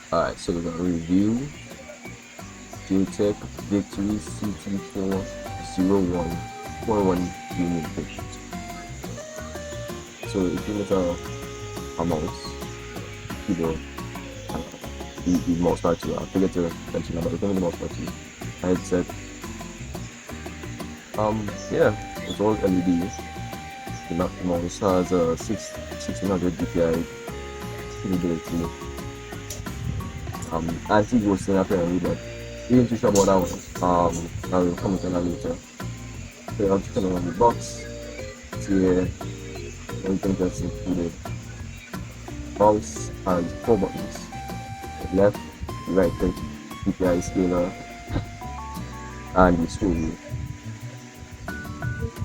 Alright, so we're gonna review JERTECH Victory CT4-01 401 union pitch. So if you look at a mouse, keyboard, the mouse pad too, I forget to mention that, but the thing with the mouse pad too, headset, yeah, it's all LED. The mouse has a 1600 dpi capability. Anti-ghosting apparently, but we ain't too sure about that one. I'll comment on that later. So I'm just on the box. See here, everything that's included. Mouse has 4 buttons: left, right click, DPI scaler, and the scroll wheel.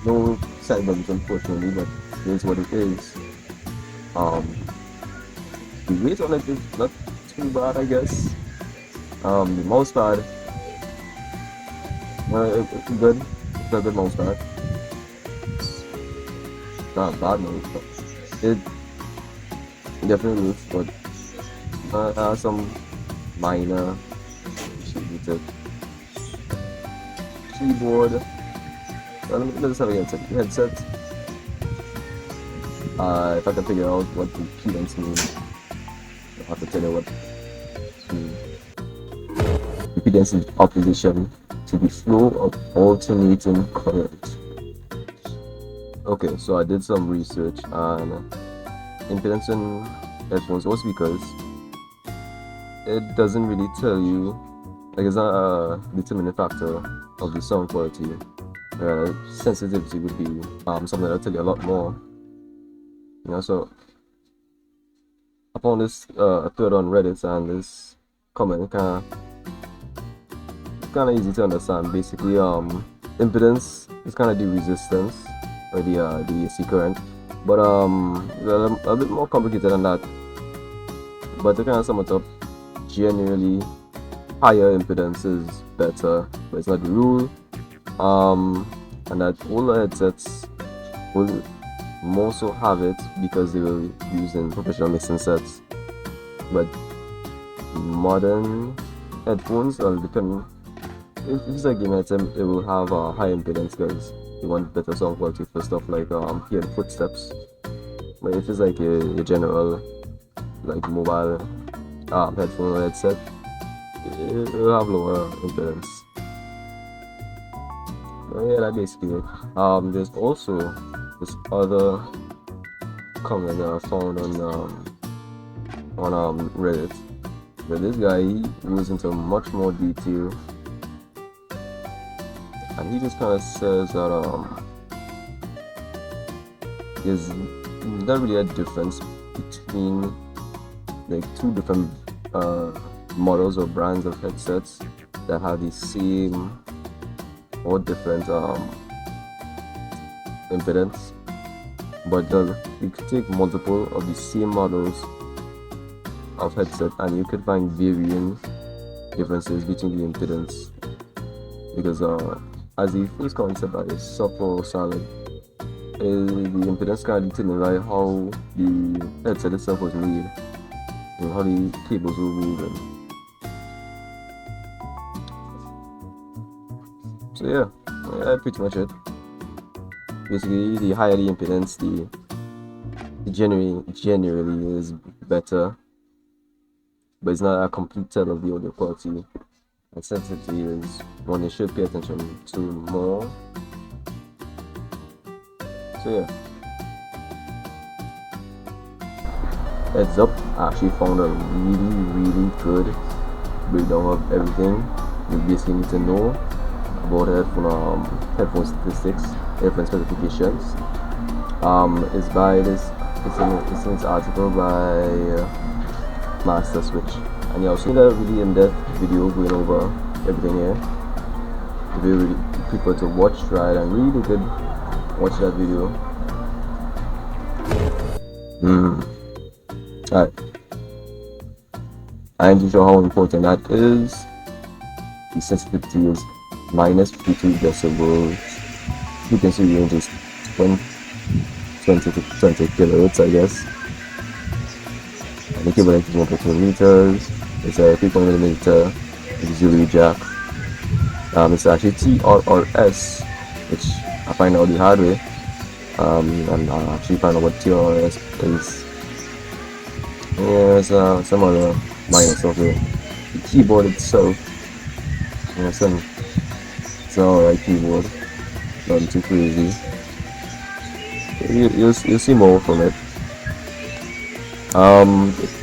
No side buttons unfortunately, but here's what it is. The weight on it is not too bad, I guess. The mouse pad, good. It's a good mouse pad. It's not a bad mouse pad. It definitely works, but some minor issues with it. Keyboard. Let's have a headset. If I can figure out what the keylines mean, I'll have to tell you what impedance is opposition to the flow of alternating current. Okay, so I did some research on impedance in headphones, also because it doesn't really tell you, like it's not a determining factor of the sound quality. Sensitivity would be something that'll tell you a lot more. You know, so I found this thread on Reddit, and this comment kind of easy to understand. Basically, impedance is kind of the resistance or the AC current, but a bit more complicated than that. But to kind of sum it up, generally higher impedance is better, but it's not the rule. And that all the headsets will more so have it because they were used in professional mixing sets. But modern headphones, depending, if it's a game headset, it will have a high impedance because you want better sound quality for stuff like hearing footsteps. But if it's like a general, like mobile headphone or headset, it will have lower impedance. Yeah, that's basically it. There's also this other comment that I found on Reddit, where this guy goes into much more detail, and he just kind of says that there's not really a difference between like 2 different models or brands of headsets that have the same or different impedance, but you could take multiple of the same models of headset and you could find varying differences between the impedance, because as the first concept that is soft or solid, the impedance can determine by how the headset itself was made and how the cables were woven. So yeah, that's pretty much it. Basically, the higher the impedance, the generally is better, but it's not a complete tell of the audio quality. And sensitivity is one you should pay attention to more. So yeah, heads up, I actually found a really good breakdown of everything you basically need to know about headphone statistics, headphone specifications. It's by this. It's in this article by Master Switch, and you also seen a really in-depth video going over everything here. If you really prefer to watch, try it, and really good, watch that video. Alright, I ain't too sure how important that is. The sensitivity is -52 decibels. Frequency range is 20 to 20 kilohertz, I guess. And the cable length is 1.2 meters. It's a 3.1mm auxiliary jack. It's actually TRRS, which I find out the hard way. And I actually find out what TRRS is. Yeah, there's some other minor stuff there. The keyboard itself, it's an alright keyboard, nothing too crazy. You'll see more from it.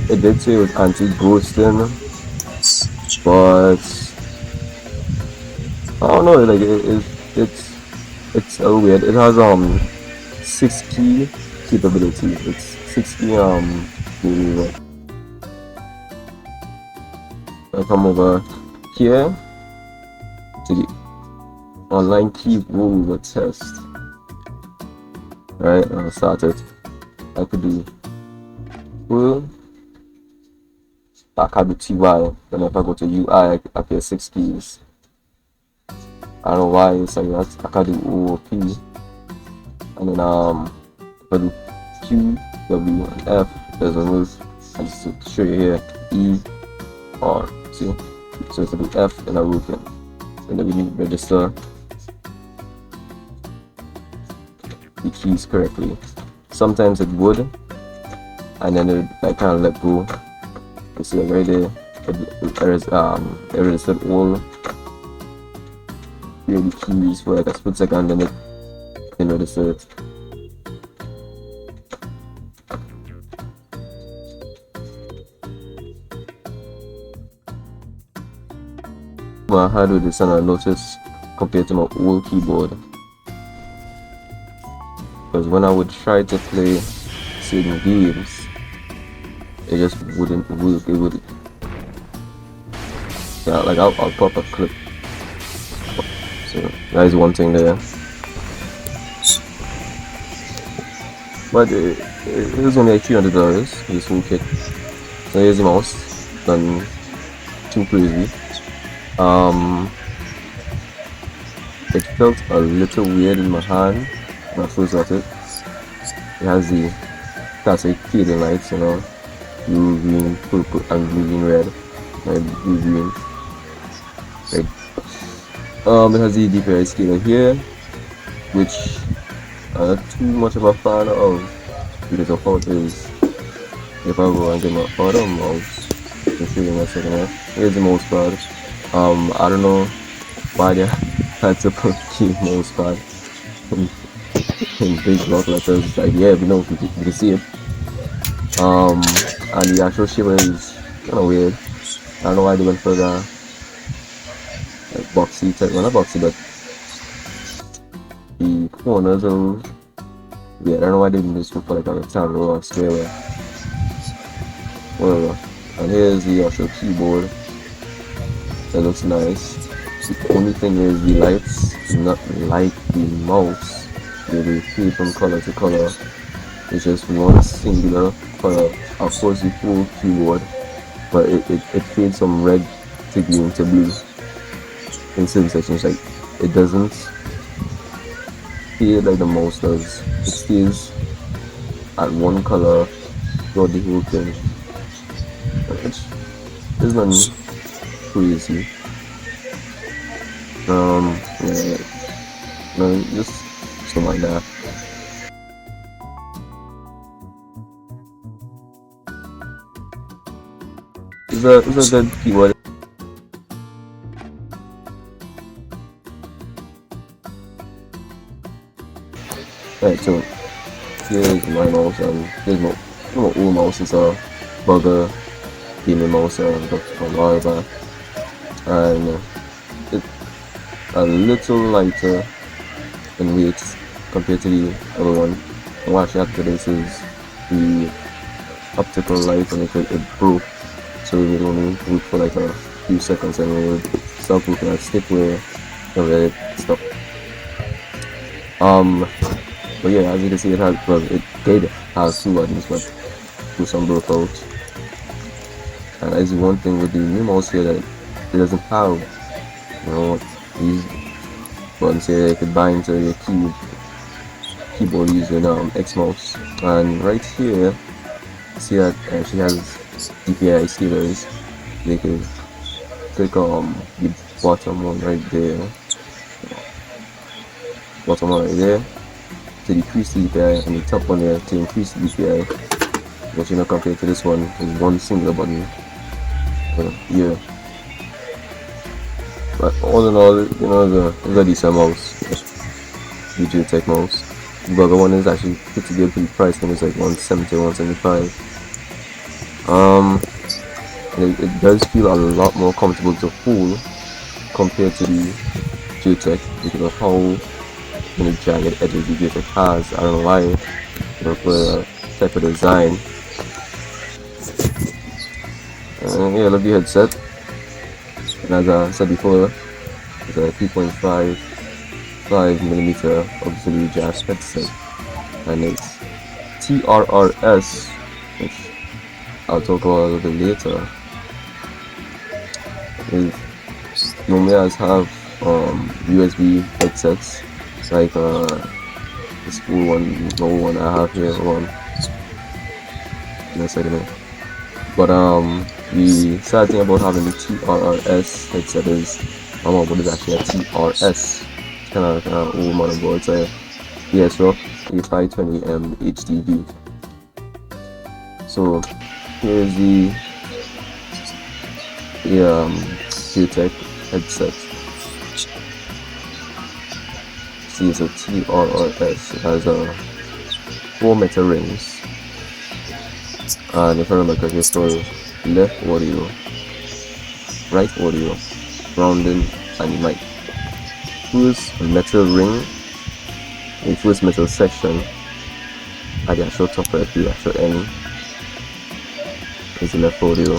It did say it was anti-ghosting, but I don't know. Like it's a weird. It has 6 key capability. It's 6 key really. I come over here to the online key Rollover test. Right, I'll start it. I could do full. I can do TY. Then if I go to UI, I appear 6 keys. I don't know why it's like that. I can do OOP. And then if I do Q, W, and F, there's a move. And just to show you here, E, R. See? So if I do F, then I will can. And then we need to register the keys correctly. Sometimes it would, and then it I kind of let go. You see right there, it registered all the keys for like a split second, then it registered it. Well, I had with this and I noticed compared to my old keyboard, because when I would try to play certain games, it just wouldn't work. It would, yeah, like I'll pop a clip. So that is one thing there, but it was only like $300 for this whole kit. So here's the mouse, nothing too crazy. It felt a little weird in my hand when I first got it. It has the classic fading lights, you know, blue, green, purple, and green, red, and blue, green. Right. It has the DPI scaler here, which I'm not too much of a fan of because of how it is. If I go and get my other mouse, I'll show you in a second here. Here's the mouse pad. I don't know why they had to put key mouse pad in big block letters. Like, yeah, we know, you can see it. And the actual shape is kind of weird. I don't know why they went for the like boxy type. Well, not boxy, but the corners are weird. I don't know why they didn't just go for like a rectangle or a square. Whatever. And here's the actual keyboard. That looks nice. The only thing is the lights do not like the mouse. They fade from color to color. It's just one singular color. Of course the full keyboard, but it fades from red to green to blue in certain sections. Like, it doesn't fade like the mouse does. It stays at one color throughout the whole thing. Which isn't crazy. Yeah, no, just something like that. It's a good keyboard. Right, so here's my mouse, and here's my old mouse. It's a Bugha gaming mouse from Rollover, and it's a little lighter in weight compared to the other one. And what actually happened to this is the optical light on it broke, so it only worked for like a few seconds, and it would stop working and stick where it stopped. But yeah, as you can see, it did have 2 buttons, but some broke out. And that's one thing with the new mouse here that it doesn't have, you know, these buttons here. You could bind to your keyboard using X mouse. And right here, see that she has DPI scalers. they could click the bottom one right there, to decrease the DPI, and the top one there to increase the DPI. But compared to this one, is one singular button. Yeah. But all in all, it's a decent mouse. The JERTECH mouse. The Bugha one is actually pretty good for the price, and it's like 170, 175. It does feel a lot more comfortable to hold compared to the JERTECH because of how jagged edges the JERTECH has. I don't know why, for the type of design. Yeah, I love the headset. And as I said before, it's a 3.55mm auxiliary jack headset, and it's TRRS, which I'll talk about a little bit later. Normally I have USB headsets like this cool one I have here. In a second. But the sad thing about having the TRRS headset is my motherboard is actually a TRS. It's kind of old motherboard. It's a ESRock A520M HDD. So here's the JERTECH headset. See, it's a TRRS. It has 4 metal rings. And if I remember correctly, it's for left audio, right audio, grounding, and mic. First metal ring, the first metal section at the actual top right, the actual end is the left audio.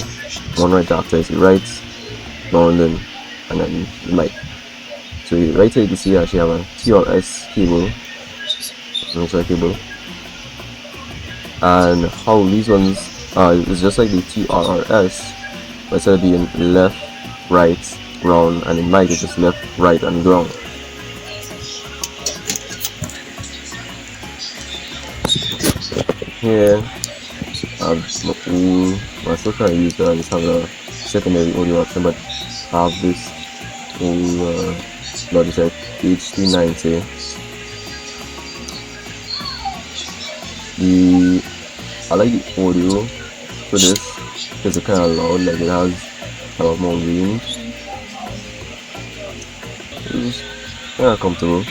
One right after is the right, grounding, and then the mic. So right here you can see I actually have a TRS cable, and how these ones is just like the TRRS, but instead of being left, right, ground, and in mic it's just left, right, and ground. Here I still trying to use that. I just have a secondary audio option, but I have this old Logitech HD90. I like the audio for this because it's kind of loud, like it has a lot more range. It's kind of comfortable.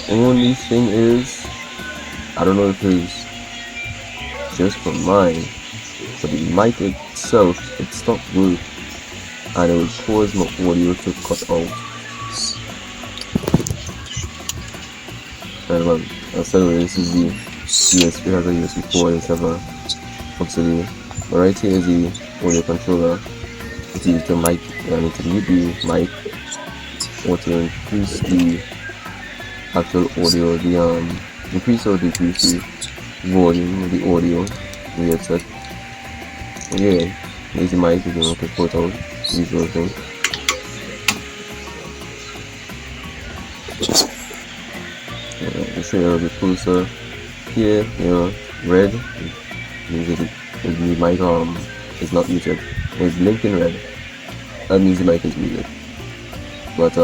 The only thing is, I don't know if it's just for mine, but the mic itself, it stopped working, and it would cause my audio to cut out. And I said this is the USB, has a USB 4 instead of auxiliary. But right here is the audio controller. It's used the mic, and to mute the mic or to increase the actual audio, increase or decrease the volume of the audio in the headset. Yeah, there's the mic if you want to put out usual thing. I'll show you a little bit closer. Here, red means the mic is not muted. It's blinking red. That means the mic is muted. But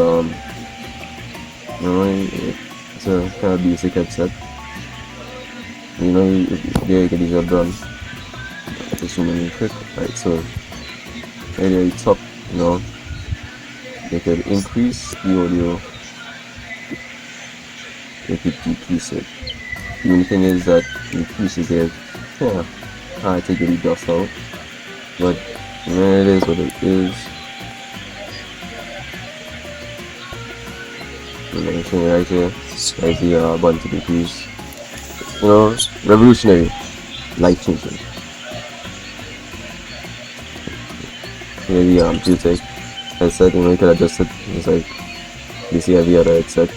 it's a kind of basic headset. There you get the job done. Just really quick. Right, so right there, top, they could increase the audio. They could decrease it. The only thing is that increases there, I take the dust out. But it is what it is. I'm showing you right here. There's the button to decrease. Revolutionary, life changing. Here the JERTECH headset, you can adjust it just like you see every other headset.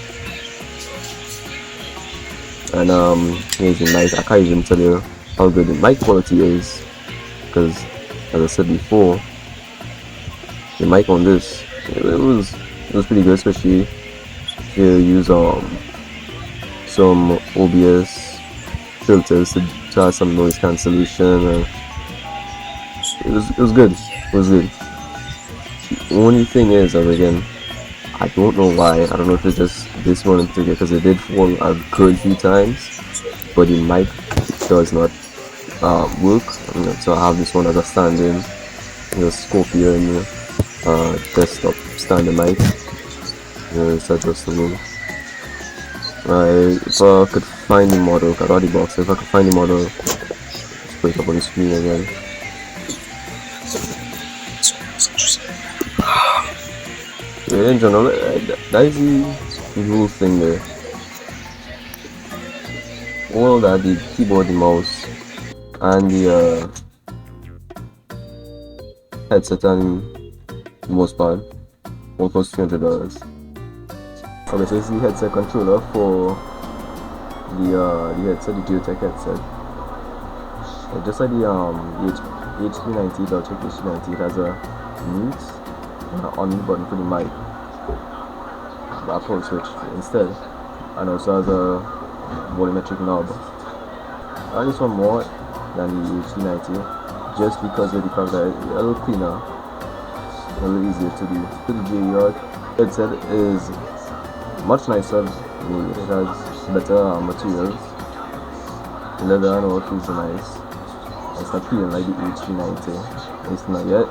And here's the mic. I can't even tell you how good the mic quality is, because as I said before, the mic on this it was pretty good, especially if you use some OBS filters to have some noise cancellation. it was good. It was good. The only thing is, again, I don't know why. I don't know if it's just this one in particular because it did fall a good few times, but the mic does not work. So I have this one as a stand-in, Scorpio and desktop standing mic. It's adjustable. If I could find the model, I got the box. If I could find the model, let's put it up on the screen again. Yeah, in general, that is the whole thing there. All that, the keyboard, the mouse, and the headset, and the mouse pad, all cost $300. Okay, so this is the headset controller for the headset, the JERTECH headset. Just like the H390, the Logitech H390, it has a mute on the button for the mic, the Apple switch instead, and also has a volumetric knob. I like this one more than the H390, just because of the fact that it's a little cleaner, a little easier to do. The JERTECH headset is much nicer made. It has better materials. The leather and all feels nice. It's not feeling like the H390. It's not yet.